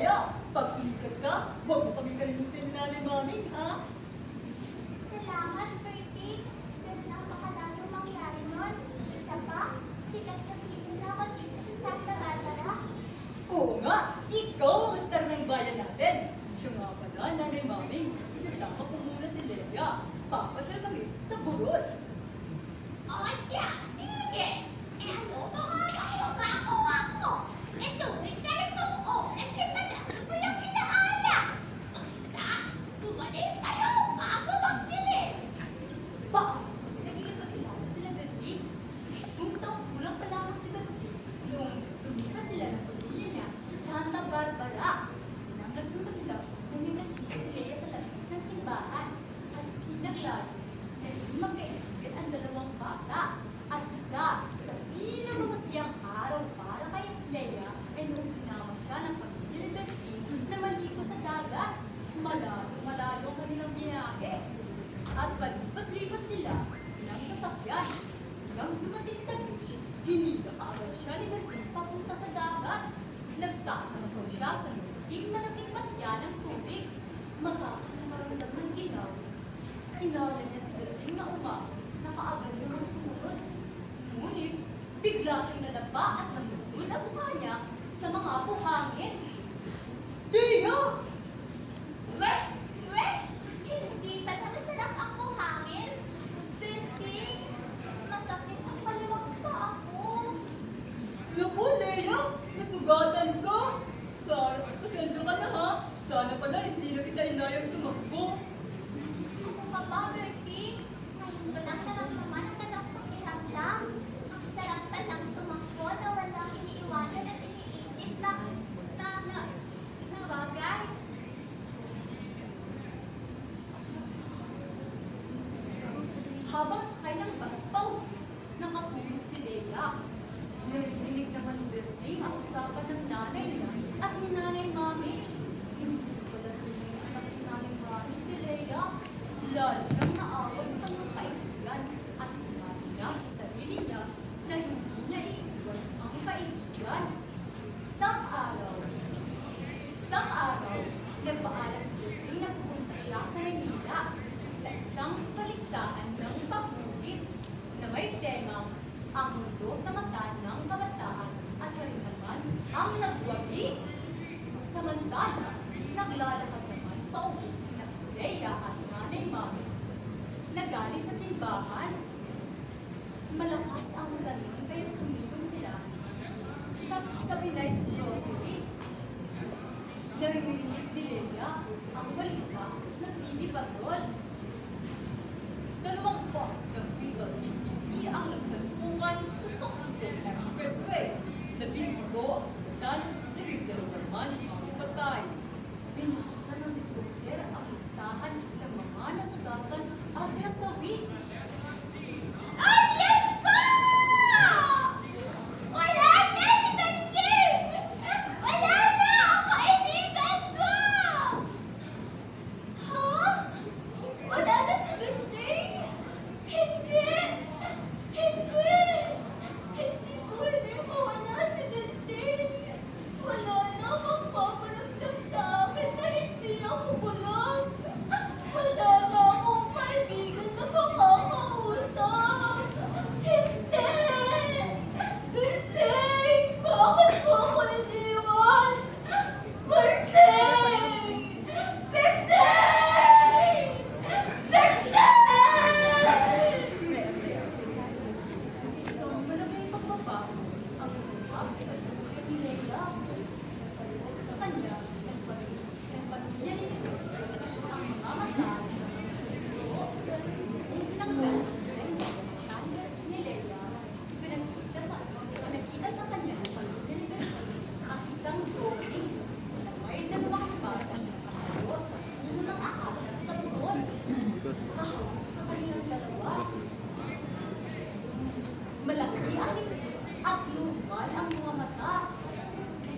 Leia, pag sumikat ka, huwag mo kami kalimutin na Mami, ha? Salamat, Bertie. Pero napakalayo mangyari nun. Isa pa, sikat kasi inawat dito sa Santa Barbara. Oo nga, ikaw ang star ng bayan natin. Siya nga pala, Nanay Mami, isasama ko muna si Leia. Papasyal kami sa Burol. Oh, yeah. Sige. Eh, ano ba nga ako? Ito, rin ka rin oo. Eh, pala, walang inaala. Basta, bumalik kayo bago magdilim. Pa! Nagiging-kakilala sila, Bertie. Nung taong kulang pa lamang si Bertie, nung lumipat sila ng pamilya niya sa Santa Barbara. Nang nagsunta sila, nung nakita si Leia sa labas ng simbahan at kinaglaro na magkaibigan ang dalawang bata. At isa sa pinakamasayang araw para kay Leia ay nung sinama siya ng pamilya ni Bertie na maligo sa dagat. Malayo ang kanilang biyahe. At palipat-lipat sila ng sasakyan. Nang dumating sa beach, hinila kaagad siya ni Bertie papunta sa dagat. Nagtataso siya sa malaking batya ng tubig. Matapos na makaramdam ng ilaw, inawalan niya si Bertie na na kaagad naman sumunod. Ngunit, bigla siyang nadapa at nalugod ang mukha niya sa mga buhangin. Leia! Hindi pa naman sarap ang buhangin. Bertie, masakit ang kaliwag pa ako. Naku, Leia! Nasugatan ka! Pasensya ka na, ha? Sana pala hindi na kita inayang tumakbo. Ano ka ba, Bertie? Ngayon ko lang naman ang anak pakiramdam. Ang sarap pa lang tumakbo na walang iniiwanan at iniisip na bagay. Habang sakay ng baspaw, nakatulog si Leia. Narinig naman ni Bertie ang usapan ng nanay niya at ni Nanay Mami. Hindi pala tunay na anak ni Nanay Mami si Leia. Lalo siyang naawa sa kanyang kaibigan at sinabi niya sa sarili niya na hindi niya iiwan ang kaibigan. Isang araw, nagpaalam si Bertie na pupunta siya sa Manila sa isang paligsahan ng pagbulit na may temang ang mundo sa mata ng kabataan at siya rin naman ang nagwabi. Samantala, naglalakad naman pauwi sina Leia at Nanay Mami na galing sa simbahan. Malakas ang ulan kaya't sumisong sila sa Binay's Grocery. Narinig ni Leia ang balita ng TV Patrol. Dalawang bus ng Beagle GPC ang nagsalpungan sa Sokosol Expressway. Nabinggo ang sugatan, nabigdaro naman ang patay. Binakasan ng helikopter ang listahan ng mga nasugatan at nasawi. Yes po! Wala na si Bertie! Wala na ang kaibigan ko! Ha? Wala na si Bertie? Hindi! Hindi pwede mawala si Bertie! Wala na magpaparamdam sa akin na hindi ako bulag! Wala na akong kaibigan na makakausap! Hindi! Bertie! Bakit mo ako iniwan? Bertie! So, malaking pagbabago ang lumabas sa buhay ni Leia. Nagpalibog sa kanya ng pamilya ni Jesus ang mga mata sa mga sundalo. Kung tinanggal ang ni Leia, pinagkita sa kanya ang pamilya ni Bertie ang isang drawing na may dalawang batang nakatayo sa puno ng akasya sa Burol. Kahawak sa kanilang dalawa. Malaki ang ngiti at lumal ang mga mata.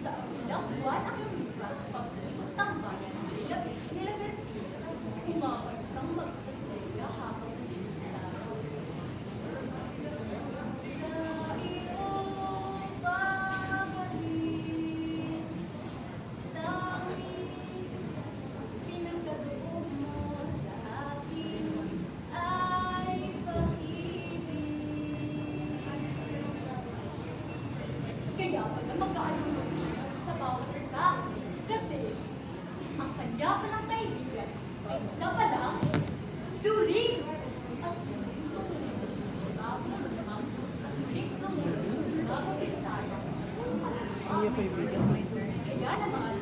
Sa ilang buwan ang lumipas pagbulot ng bayan nila Bertie. Umabot kang magsasaya habang umilaraw. Sa iyong pagalis, Kaya pala magkaalulong sa bawat isa. Kasi, ang kanya palang kaibigan ay isa palang duling. At duling sumunod bago tayo. Kaya naman,